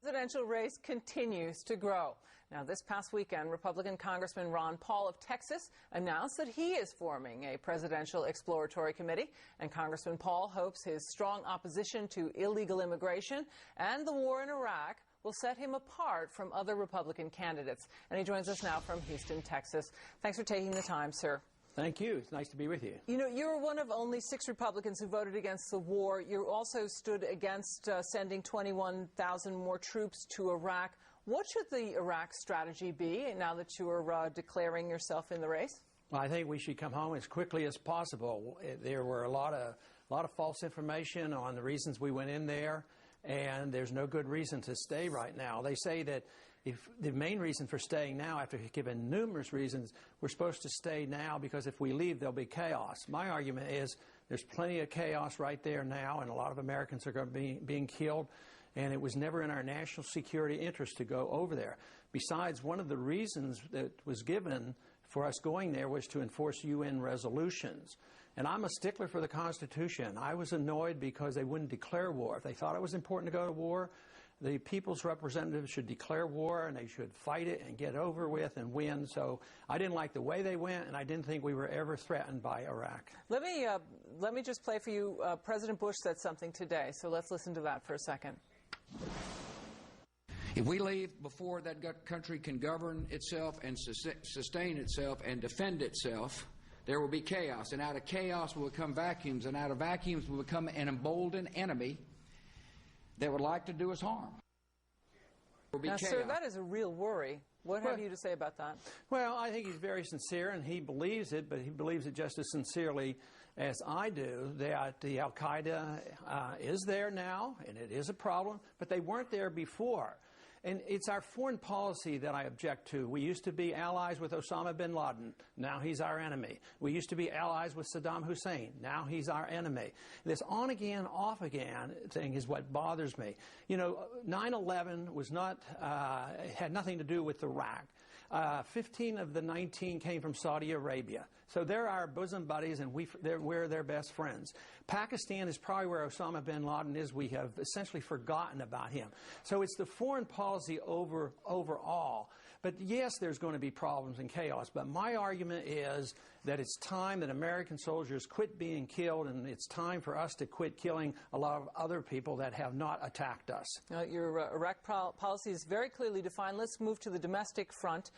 Presidential race continues to grow. Now, this past weekend, Republican Congressman Ronpaul of Texas announced that he is forming a presidential exploratory committee, and Congressman Paul hopes his strong opposition to illegal immigration and the war in Iraq will set him apart from other Republican candidates. And he joins us now from Houston, Texas. Thanks for taking the time, sir. Thank you. It's nice to be with you. You know, you're one of only 6 Republicans who voted against the war. You also stood against sending 21,000 more troops to Iraq. What should the Iraq strategy be now that you are declaring yourself in the race? Well, I think we should come home as quickly as possible. There were a lot of false information on the reasons we went in there, and there's no good reason to stay right now. They say that if the main reason for staying now, after given numerous reasons, we're supposed to stay now because if we leave, there'll be chaos. My argument is there's plenty of chaos right there now, and a lot of Americans are going to be being killed, and it was never in our national security interest to go over there. Besides, one of the reasons that was given for us going there was to enforce UN resolutions. And I'm a stickler for the Constitution. I was annoyed because they wouldn't declare war. If they thought it was important to go to war, the people's representatives should declare war, and they should fight it and get over with and win. So I didn't like the way they went, and I didn't think we were ever threatened by Iraq. Let me just play for you. President Bush said something today, so let's listen to that for a second. If we leave before that country can govern itself and sustain itself and defend itself, there will be chaos, and out of chaos will come vacuums, and out of vacuums will become an emboldened enemy that would like to do us harm. Now, sir, that is a real worry. What have you to say about that? Well, I think he's very sincere, and he believes it, but he believes it just as sincerely as I do, that the Al-Qaeda is there now, and it is a problem, but they weren't there before. And it's our foreign policy that I object to. We used to be allies with Osama bin Laden. Now he's our enemy. We used to be allies with Saddam Hussein. Now he's our enemy. This on-again, off-again thing is what bothers me. You know, 9/11 was not, had nothing to do with Iraq. 15 of the 19 came from Saudi Arabia. So they're our bosom buddies, and we're their best friends. Pakistan is probably where Osama bin Laden is. We have essentially forgotten about him. So it's the foreign policy overall. But yes, there's going to be problems and chaos. But my argument is that it's time that American soldiers quit being killed, and it's time for us to quit killing a lot of other people that have not attacked us. Your Iraq policy is very clearly defined. Let's move to the domestic front.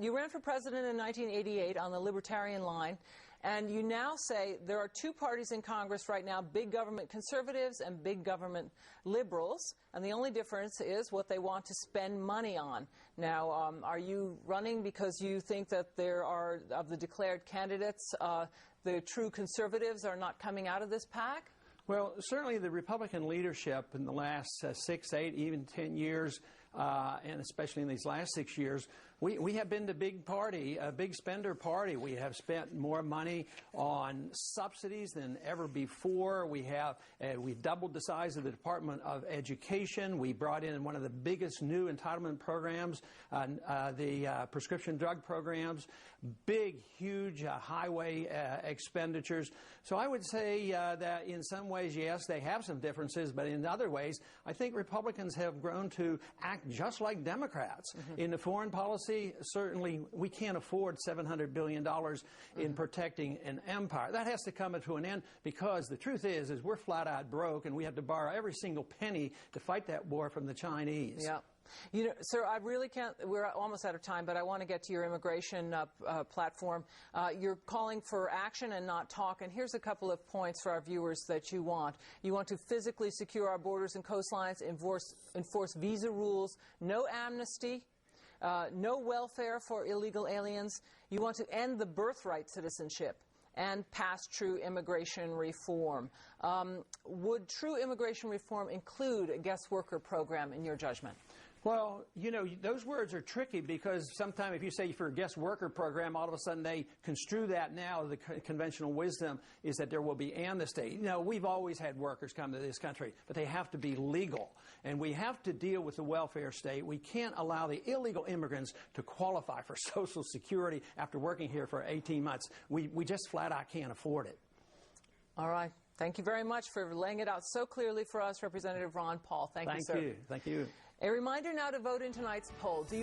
You ran for president in 1988 on the Libertarian line, and you now say there are 2 parties in Congress right now, big government conservatives and big government liberals, and the only difference is what they want to spend money on. Now, are you running because you think that there are, of the declared candidates, the true conservatives are not coming out of this pack? Well, certainly the Republican leadership in the last 6, 8, even 10 years, and especially in these last 6 years, we have been the big party, a big spender party. We have spent more money on subsidies than ever before. We've doubled the size of the Department of Education. We brought in one of the biggest new entitlement programs, the prescription drug programs, big, huge highway expenditures. So I would say that in some ways, yes, they have some differences, but in other ways, I think Republicans have grown to act just like Democrats. In the foreign policy, certainly we can't afford $700 billion in protecting an empire. That has to come to an end, because the truth is we're flat out broke, and we have to borrow every single penny to fight that war from the Chinese. Yeah. You know, sir, I really can't, we're almost out of time, but I want to get to your immigration platform. You're calling for action and not talk, and here's a couple of points for our viewers that you want. You want to physically secure our borders and coastlines, enforce visa rules, no amnesty, no welfare for illegal aliens. You want to end the birthright citizenship and pass true immigration reform. Would true immigration reform include a guest worker program in your judgment? Well, you know, those words are tricky, because sometimes if you say for a guest worker program, all of a sudden they construe that now. The conventional wisdom is that there will be amnesty. You know, we've always had workers come to this country, but they have to be legal. And we have to deal with the welfare state. We can't allow the illegal immigrants to qualify for Social Security after working here for 18 months. We just flat out can't afford it. All right. Thank you very much for laying it out so clearly for us, Representative Ron Paul. Thank you, sir. Thank you. A reminder now to vote in tonight's poll. Do you